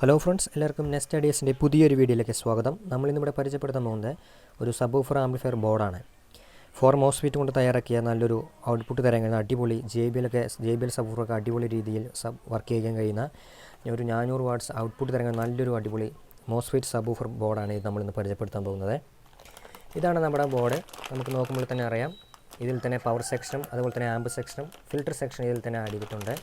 Hello friends, എല്ലാവർക്കും നെക്സ്റ്റaudiosന്റെ പുതിയൊരു വീഡിയോയിലേക്ക് സ്വാഗതം. നമ്മളിന്നിവിടെ പരിചയപ്പെടുത്താൻ പോകുന്നത് ഒരു സബ്വൂഫർ ആംപ്ലിഫയർ ബോർഡാണ്. 4 മോസ്ഫെറ്റ് കൊണ്ട് തയ്യാറാക്കിയ നല്ലൊരു ഔട്ട്പുട്ട് തരാൻ കഴിയുന്ന അടിപൊളി JBL സബ്വൂഫറൊക്കെ അടിപൊളി രീതിയിൽ വർക്ക് ചെയ്യാൻ കഴിയുന്ന ഒരു 400 വാട്ട്സ് ഔട്ട്പുട്ട് തരാൻ നല്ലൊരു അടിപൊളി മോസ്ഫെറ്റ് സബ്വൂഫർ ബോർഡാണ് ഇത് നമ്മളിന്ന് പരിചയപ്പെടുത്താൻ പോകുന്നത്. ഇതാണ് നമ്മുടെ ബോർഡ്. നമുക്ക് നോക്കുമ്പോൾ തന്നെ അറിയാം, ഇതിൽ തന്നെ പവർ സെക്ഷനും അതുപോലെ തന്നെ ആംപ് സെക്ഷനും ഫിൽട്ടർ സെക്ഷനും ഇതിൽ തന്നെ ആഡ് ചെയ്തിട്ടുണ്ട്.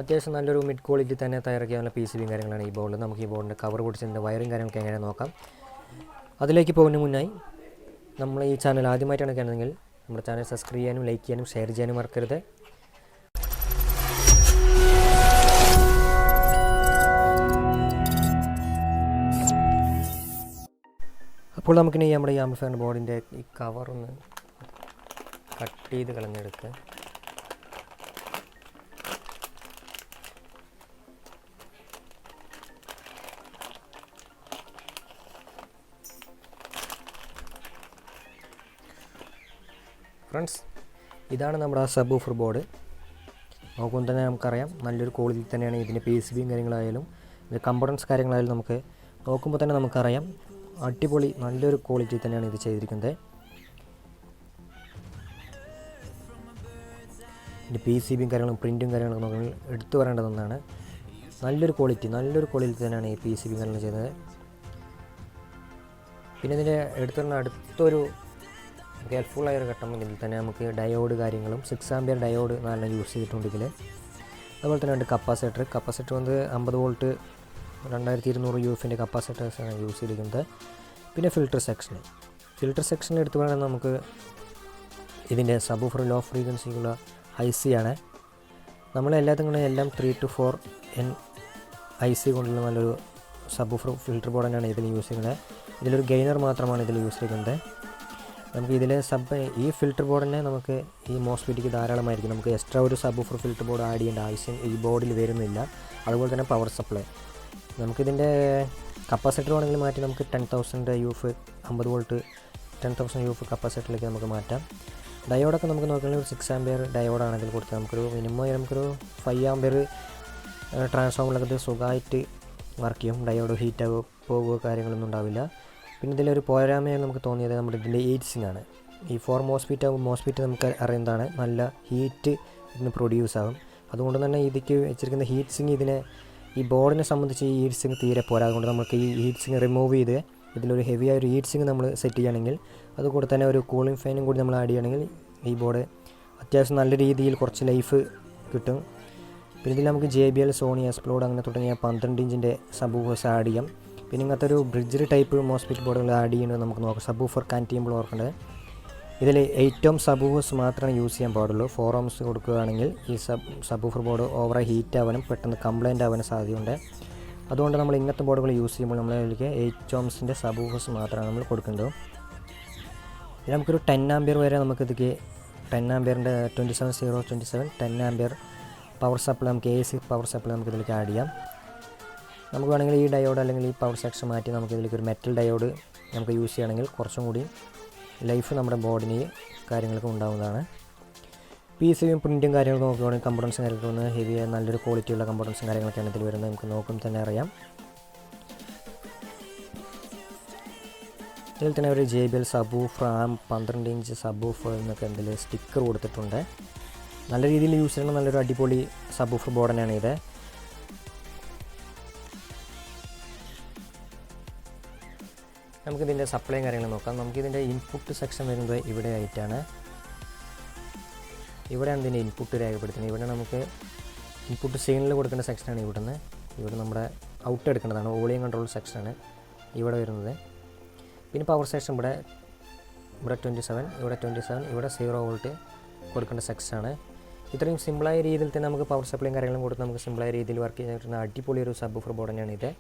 അത്യാവശ്യം നല്ലൊരു മിഡ് ക്വാളിറ്റി തന്നെ തയ്യാറാക്കിയുള്ള PCBയും കാര്യങ്ങളാണ് ഈ ബോർഡിൽ. നമുക്ക് ഈ ബോർഡിൻ്റെ കവർ പൊടിച്ചതിൻ്റെ വയറും കാര്യങ്ങളൊക്കെ എങ്ങനെ നോക്കാം. അതിലേക്ക് പോകുന്നതിന് മുന്നായി നമ്മൾ ഈ ചാനൽ ആദ്യമായിട്ടാണ് കാണുന്നതെങ്കിൽ നമ്മുടെ ചാനൽ സബ്സ്ക്രൈബ് ചെയ്യാനും ലൈക്ക് ചെയ്യാനും ഷെയർ ചെയ്യാനും മറക്കരുത്. അപ്പോൾ നമുക്കിനി നമ്മുടെ ഈ ആംപ്ലിഫയർ ബോർഡിൻ്റെ ഈ കവറൊന്ന് കട്ട് ചെയ്ത് കളഞ്ഞെടുക്കുക. ഫ്രണ്ട്സ്, ഇതാണ് നമ്മുടെ സബ്വൂഫർ ബോർഡ്. നോക്കുമ്പോൾ തന്നെ നമുക്കറിയാം നല്ലൊരു ക്വാളിറ്റി തന്നെയാണ് ഇതിൻ്റെ PCBയും കാര്യങ്ങളായാലും ഇത് കമ്പോണൻസ് കാര്യങ്ങളായാലും നമുക്ക് നോക്കുമ്പോൾ തന്നെ നമുക്കറിയാം അടിപൊളി നല്ലൊരു ക്വാളിറ്റി തന്നെയാണ് ഇത് ചെയ്തിരിക്കുന്നത്. ഇതിൻ്റെ PCBയും കാര്യങ്ങളും പ്രിൻറ്റും കാര്യങ്ങളൊക്കെ നോക്കുമ്പോൾ എടുത്തു പറയേണ്ടത് ഒന്നാണ്. നല്ലൊരു ക്വാളിറ്റി തന്നെയാണ് ഈ PCBയും കാര്യങ്ങളും ചെയ്തത്. പിന്നെ ഇതിൻ്റെ എടുത്തു പറഞ്ഞ അടുത്തൊരു ഹെൽപ്ഫുള്ളായൊരു ഘട്ടം ഇതിൽ തന്നെ നമുക്ക് ഡയോഡ് കാര്യങ്ങളും 6 ആമ്പിയർ ഡയോഡ് നല്ല യൂസ് ചെയ്തിട്ടുണ്ട് ഇതിൽ. അതുപോലെ തന്നെ ഉണ്ട് കപ്പാസിറ്റർ വന്ന് 50 വോൾട്ട് 2200 UFൻ്റെ കപ്പാസിറ്റേഴ്സാണ് യൂസ് ചെയ്തിരിക്കുന്നത്. പിന്നെ ഫിൽട്ടർ സെക്ഷനിൽ എടുത്തു പറയുന്നത് നമുക്ക് ഇതിൻ്റെ സബ്വൂഫർ ലോ ഫ്രീക്വൻസിക്കുള്ള IC ആണ്. എല്ലാം 3 to 4 N IC കൊണ്ടുള്ള നല്ലൊരു സബ്വൂഫർ ഫിൽട്ടർ ബോർഡ് തന്നെയാണ് ഇതിൽ യൂസ് ചെയ്യുന്നത്. ഇതിലൊരു ഗെയിനർ മാത്രമാണ് ഇതിൽ യൂസ് ചെയ്യുന്നത്. നമുക്ക് ഇതിൽ ഈ ഫിൽട്ടർ ബോർഡിനെ നമുക്ക് ഈ മോസ്ഫെറ്റിക്ക് ധാരാളമായിരിക്കും. നമുക്ക് എക്സ്ട്രാ ഒരു സബ്വൂഫർ ഫിൽട്ടർ ബോർഡ് ആഡ് ചെയ്യേണ്ട ആവശ്യം ഈ ബോർഡിൽ വരുന്നില്ല. അതുപോലെ തന്നെ പവർ സപ്ലൈ നമുക്കിതിൻ്റെ കപ്പാസിറ്റർ ആണെങ്കിൽ മാറ്റി നമുക്ക് 10,000 UF 50 വോൾട്ട് 10,000 UF കപ്പാസിറ്ററിലേക്ക് നമുക്ക് മാറ്റാം. ഡയോഡൊക്കെ നമുക്ക് നോക്കുകയാണെങ്കിൽ ഒരു 6 ആമ്പിയർ ഡയോഡാണ് ഇതിൽ കൊടുത്തത്. നമുക്കൊരു 5 ആമ്പിയർ ട്രാൻസ്ഫോമറിലൊക്കെ ഇത് സുഖമായിട്ട് വർക്ക് ചെയ്യും. ഡയോഡ് ഹീറ്റാകുകയോ പോകുകയോ കാര്യങ്ങളൊന്നും ഉണ്ടാവില്ല. പിന്നെ ഇതിലൊരു പോരായ്മയായി നമുക്ക് തോന്നിയത് നമ്മുടെ ഇതിൻ്റെ ഹീറ്റ്സിംഗ് ആണ്. ഈ 4 മോസ്ഫെറ്റ് നമുക്ക് അറിയുന്നതാണ് നല്ല ഹീറ്റ് ഇതിന് പ്രൊഡ്യൂസ് ആകും. അതുകൊണ്ട് തന്നെ ഇതിക്ക് വെച്ചിരിക്കുന്ന ഹീറ്റ്സിങ് ഈ ബോർഡിനെ സംബന്ധിച്ച് ഈ ഹീറ്റ്സിങ് തീരെ പോരാ. അതുകൊണ്ട് നമുക്ക് ഈ ഹീറ്റ്സിങ് റിമൂവ് ചെയ്ത് ഇതിലൊരു ഹെവിയായ ഒരു ഹീറ്റ്സിങ് നമ്മൾ സെറ്റ് ചെയ്യുകയാണെങ്കിൽ അതുകൂടെ തന്നെ ഒരു കൂളിംഗ് ഫാനും കൂടി നമ്മൾ ആഡ് ചെയ്യുകയാണെങ്കിൽ ഈ ബോർഡ് അത്യാവശ്യം നല്ല രീതിയിൽ കുറച്ച് ലൈഫ് കിട്ടും. പിന്നെ ഇതിൽ നമുക്ക് JBL, സോണി, explod അങ്ങനെ തുടങ്ങിയ 12 ഇഞ്ചിൻ്റെ സബ്വൂഫേഴ്സ് ആഡ് ചെയ്യാം. പിന്നെ ഇങ്ങനത്തെ ഒരു ബ്രിഡ്ജ് ടൈപ്പ് മോസ്ഫെറ്റ് ബോർഡുകൾ ആഡ് ചെയ്യുന്നത് നമുക്ക് നോക്കാം. സബ്വൂഫർ കണക്ട് ചെയ്യുമ്പോൾ ഓർക്കേണ്ടത് ഇതിൽ 8 ohm സബ്വൂഫേഴ്സ് മാത്രമേ യൂസ് ചെയ്യാൻ പാടുള്ളൂ. 4 ohms കൊടുക്കുകയാണെങ്കിൽ ഈ സബ്വൂഫർ ബോർഡ് ഓവറായി ഹീറ്റ് ആവാനും പെട്ടെന്ന് കംപ്ലൈൻറ്റ് ആവാനും സാധ്യതയുണ്ട്. അതുകൊണ്ട് നമ്മൾ ഇങ്ങനത്തെ ബോർഡുകൾ യൂസ് ചെയ്യുമ്പോൾ നമ്മളിലേക്ക് 8 ohmsൻ്റെ സബ്വൂഫേഴ്സ് മാത്രമാണ് നമ്മൾ കൊടുക്കേണ്ടത്. ഇത് നമുക്കൊരു 10 ആമ്പിയർ വരെ നമുക്കിതിക്ക് 10 ആമ്പിയറിൻ്റെ 27 10 ആമ്പിയർ പവർ സപ്ലൈ നമുക്ക് AC പവർ സപ്ലൈ നമുക്ക് ഇതിലേക്ക് ആഡ് ചെയ്യാം. നമുക്ക് വേണമെങ്കിൽ ഈ ഡയോഡ് അല്ലെങ്കിൽ ഈ പവർ സെക്ഷൻ മാറ്റി നമുക്ക് ഇതിലേക്ക് ഒരു മെറ്റൽ ഡയോഡ് നമുക്ക് യൂസ് ചെയ്യുകയാണെങ്കിൽ കുറച്ചും കൂടി ലൈഫ് നമ്മുടെ ബോർഡിന് കാര്യങ്ങളൊക്കെ ഉണ്ടാകുന്നതാണ്. PCBയും പ്രിൻറ്റും കാര്യങ്ങളൊക്കെ നോക്കുകയാണെങ്കിൽ കമ്പോണൻസും കാര്യങ്ങളൊക്കെ ഒന്ന് ഹെവിയായ നല്ലൊരു ക്വാളിറ്റിയുള്ള കമ്പോണൻസും കാര്യങ്ങളൊക്കെയാണ് ഇതിൽ വരുന്നത്. നമുക്ക് നോക്കുമ്പോൾ തന്നെ അറിയാം. ഇതിൽ തന്നെ ഒരു JBL സബ്വൂഫർ 12 ഇഞ്ച് സബ്വൂഫർ എന്നൊക്കെ ഇതിൽ സ്റ്റിക്കർ കൊടുത്തിട്ടുണ്ട്. നല്ല രീതിയിൽ യൂസ് ചെയ്യുന്ന നല്ലൊരു അടിപൊളി സബ്വൂഫർ ബോർഡ് തന്നെയാണ് ഇത്. നമുക്കിതിൻ്റെ സപ്ലൈയും കാര്യങ്ങളും നോക്കാം. നമുക്കിതിൻ്റെ ഇൻപുട്ട് സെക്ഷൻ വരുന്നത് ഇവിടെ ആയിട്ടാണ്. ഇവിടെയാണ് ഇതിൻ്റെ ഇൻപുട്ട് രേഖപ്പെടുത്തുന്നത്. ഇവിടെ നമുക്ക് ഇൻപുട്ട് സിഗ്നൽ കൊടുക്കേണ്ട സെക്ഷനാണ് ഇവിടെ നമ്മുടെ ഔട്ട് എടുക്കേണ്ടതാണ്. വോളിയം കൺട്രോൾ സെക്ഷനാണ് ഇവിടെ വരുന്നത്. പിന്നെ പവർ സെക്ഷൻ ഇവിടെ 27 ഇവിടെ 0 വോൾട്ട് കൊടുക്കേണ്ട സെക്ഷനാണ്. ഇത്രയും സിമ്പിളായ രീതിയിൽ തന്നെ നമുക്ക് പവർ സപ്ലൈയും കാര്യങ്ങളും കൊടുത്ത് നമുക്ക് സിമ്പിളായ രീതിയിൽ വർക്ക് ചെയ്തിട്ടുള്ള അടിപൊളി ഒരു സബ്വൂഫർ ബോർഡ് തന്നെയാണ് ഇത്.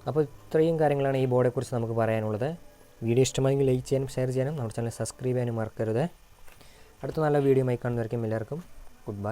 അപ്പോൾ ഇത്രയും കാര്യങ്ങളാണ് ഈ ബോർഡെക്കുറിച്ച് നമുക്ക് പറയാനുള്ളത്. വീഡിയോ ഇഷ്ടമായെങ്കിൽ ലൈക്ക് ചെയ്യാനും ഷെയർ ചെയ്യാനും നമ്മുടെ ചാനൽ സബ്സ്ക്രൈബ് ചെയ്യാനും മറക്കരുത്. അടുത്ത നല്ല വീഡിയോ ആയി കാണുന്നവർക്കും എല്ലാവർക്കും ഗുഡ് ബൈ.